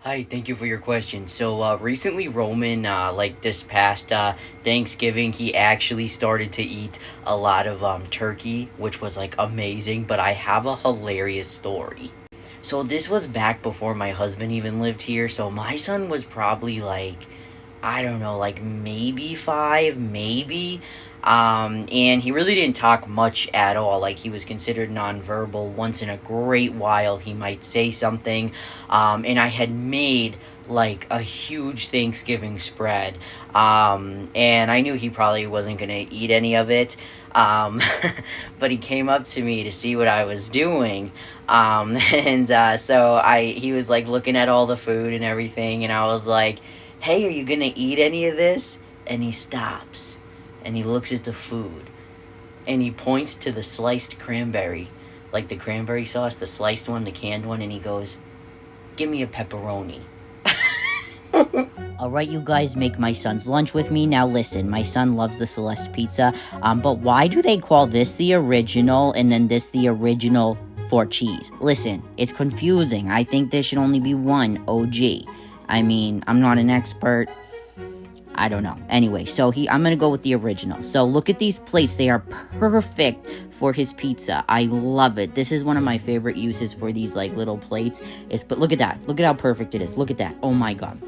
Hi, thank you for your question. Recently, Roman, like this past Thanksgiving, he actually started to eat a lot of turkey, which was like amazing. But I have a hilarious story. So, this was back before my husband even lived here. So, my son was probably like, I don't know, like maybe five, maybe. And he really didn't talk much at all. Like he was considered nonverbal. Once in a great while, he might say something. And I had made like a huge Thanksgiving spread. And I knew he probably wasn't gonna eat any of it. Um, but he came up to me to see what I was doing. He was like looking at all the food and everything, and I was like, hey, are you gonna eat any of this? And he stops and he looks at the food and he points to the sliced cranberry, like the cranberry sauce, the sliced one, the canned one, and he goes, give me a pepperoni. All right, you guys, make my son's lunch with me. Now listen, my son loves the Celeste pizza, but why do they call this the original and then this the original for cheese? Listen, it's confusing. I think there should only be one OG. I mean, I'm not an expert. I don't know. Anyway, I'm gonna go with the original. So look at these plates. They are perfect for his pizza. I love it. This is one of my favorite uses for these like little plates. But look at that. Look at how perfect it is. Look at that. Oh my God.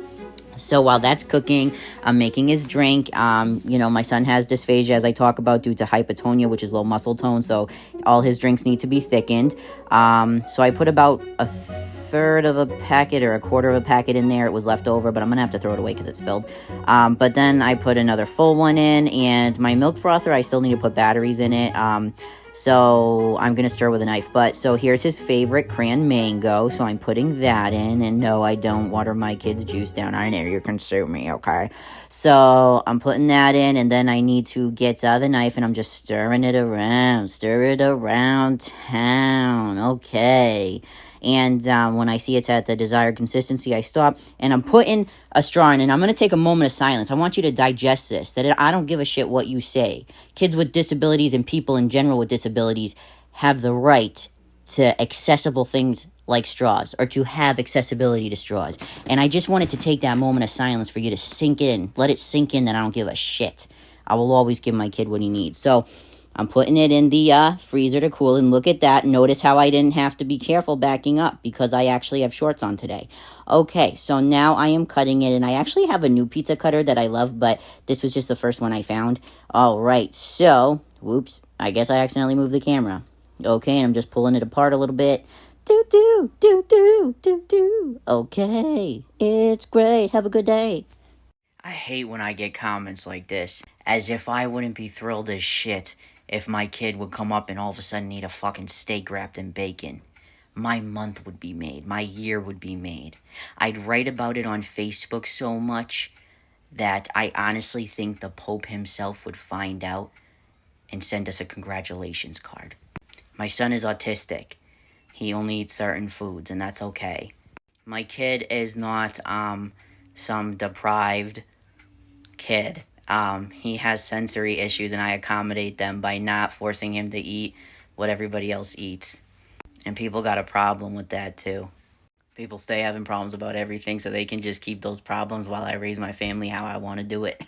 So while that's cooking, I'm making his drink. My son has dysphagia, as I talk about, due to hypotonia, which is low muscle tone. So all his drinks need to be thickened. So I put about a third of a packet or a quarter of a packet in there. It was left over, but I'm gonna have to throw it away because it spilled. But then I put another full one in, and my milk frother, I still need to put batteries in it. So I'm going to stir with a knife. So here's his favorite cran mango. So I'm putting that in. And no, I don't water my kid's juice down. I know you can sue me, okay? So I'm putting that in. And then I need to get the knife and I'm just stirring it around. Stir it around town. Okay. And when I see it's at the desired consistency, I stop. And I'm putting a straw in. And I'm going to take a moment of silence. I want you to digest this. I don't give a shit what you say. Kids with disabilities and people in general with disabilities have the right to accessible things like straws, or to have accessibility to straws. And I just wanted to take that moment of silence for you to sink in. Let it sink in that I don't give a shit. I will always give my kid what he needs. So I'm putting it in the freezer to cool, and look at that. Notice how I didn't have to be careful backing up because I actually have shorts on today. Okay, so now I am cutting it, and I actually have a new pizza cutter that I love, but this was just the first one I found. All right, so, whoops, I guess I accidentally moved the camera. Okay, and I'm just pulling it apart a little bit. Do, do, do, do, do, do. Okay, it's great. Have a good day. I hate when I get comments like this, as if I wouldn't be thrilled as shit if my kid would come up and all of a sudden eat a fucking steak wrapped in bacon. My month would be made. My year would be made. I'd write about it on Facebook so much that I honestly think the Pope himself would find out and send us a congratulations card. My son is autistic. He only eats certain foods, and that's okay. My kid is not some deprived kid. He has sensory issues, and I accommodate them by not forcing him to eat what everybody else eats. And people got a problem with that too. People stay having problems about everything so they can just keep those problems while I raise my family how I want to do it.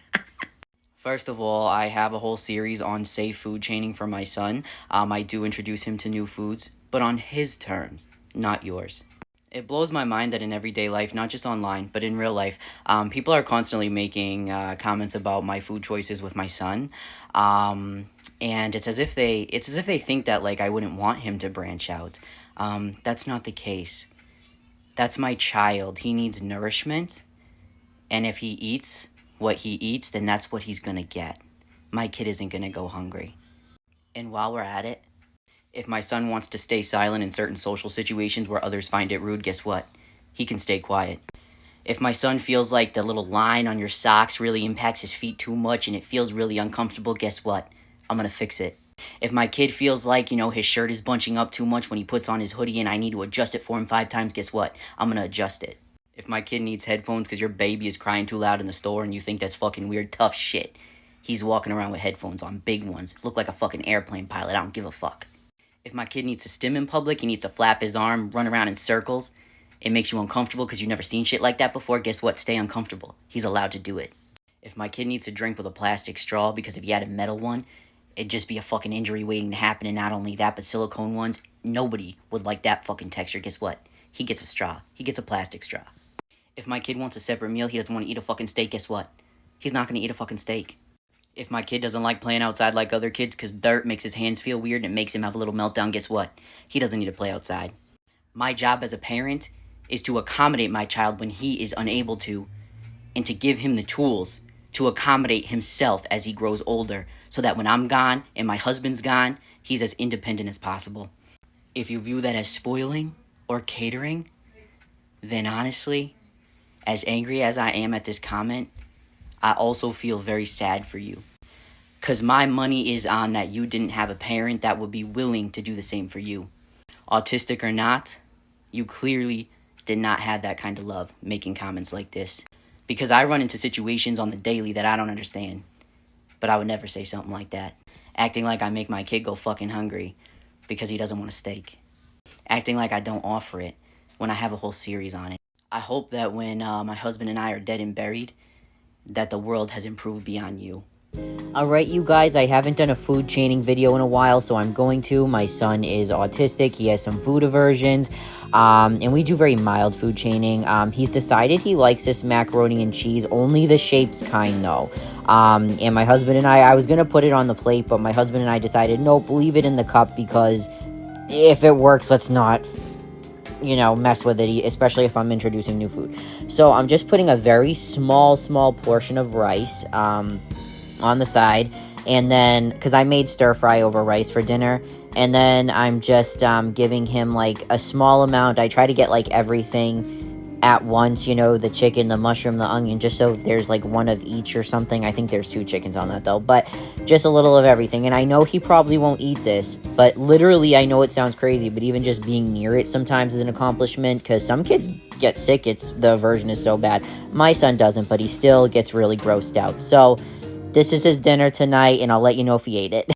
First of all, I have a whole series on safe food chaining for my son. I do introduce him to new foods, but on his terms, not yours. It blows my mind that in everyday life, not just online, but in real life, people are constantly making comments about my food choices with my son, and it's as if they think that like I wouldn't want him to branch out. That's not the case. That's my child. He needs nourishment, and if he eats what he eats, then that's what he's gonna get. My kid isn't gonna go hungry. And while we're at it, if my son wants to stay silent in certain social situations where others find it rude, guess what? He can stay quiet. If my son feels like the little line on your socks really impacts his feet too much and it feels really uncomfortable, guess what? I'm gonna fix it. If my kid feels like, his shirt is bunching up too much when he puts on his hoodie and I need to adjust it for him 5 times, guess what? I'm gonna adjust it. If my kid needs headphones because your baby is crying too loud in the store and you think that's fucking weird, tough shit. He's walking around with headphones on, big ones. Look like a fucking airplane pilot. I don't give a fuck. If my kid needs to stim in public, he needs to flap his arm, run around in circles, It makes you uncomfortable because you've never seen shit like that before. Guess what? Stay uncomfortable. He's allowed to do it. If my kid needs to drink with a plastic straw because if he had a metal one, it'd just be a fucking injury waiting to happen. And not only that, but silicone ones, nobody would like that fucking texture. Guess what? He gets a straw. He gets a plastic straw. If my kid wants a separate meal, he doesn't want to eat a fucking steak, guess what? He's not going to eat a fucking steak. If my kid doesn't like playing outside like other kids because dirt makes his hands feel weird and it makes him have a little meltdown, guess what? He doesn't need to play outside. My job as a parent is to accommodate my child when he is unable to, and to give him the tools to accommodate himself as he grows older, so that when I'm gone and my husband's gone, he's as independent as possible. If you view that as spoiling or catering, then honestly, as angry as I am at this comment, I also feel very sad for you. Because my money is on that you didn't have a parent that would be willing to do the same for you. Autistic or not, you clearly did not have that kind of love making comments like this. Because I run into situations on the daily that I don't understand. But I would never say something like that. Acting like I make my kid go fucking hungry because he doesn't want a steak. Acting like I don't offer it when I have a whole series on it. I hope that when my husband and I are dead and buried, that the world has improved beyond you. Alright, you guys, I haven't done a food chaining video in a while, so I'm going to. My son is autistic. He has some food aversions, and we do very mild food chaining. He's decided he likes this macaroni and cheese, only the shapes kind, though. And my husband and I was going to put it on the plate, but my husband and I decided, nope, leave it in the cup, because if it works, let's not, mess with it, especially if I'm introducing new food. So I'm just putting a very small portion of rice, on the side, and then because I made stir fry over rice for dinner, and then I'm just giving him like a small amount. I try to get like everything at once, the chicken, the mushroom, the onion, just so there's like one of each or something. I think there's 2 chickens on that though, but just a little of everything. And I know he probably won't eat this, but literally, I know it sounds crazy, but even just being near it sometimes is an accomplishment, because some kids get sick. The aversion is so bad. My son doesn't, but he still gets really grossed out. So this is his dinner tonight, and I'll let you know if he ate it.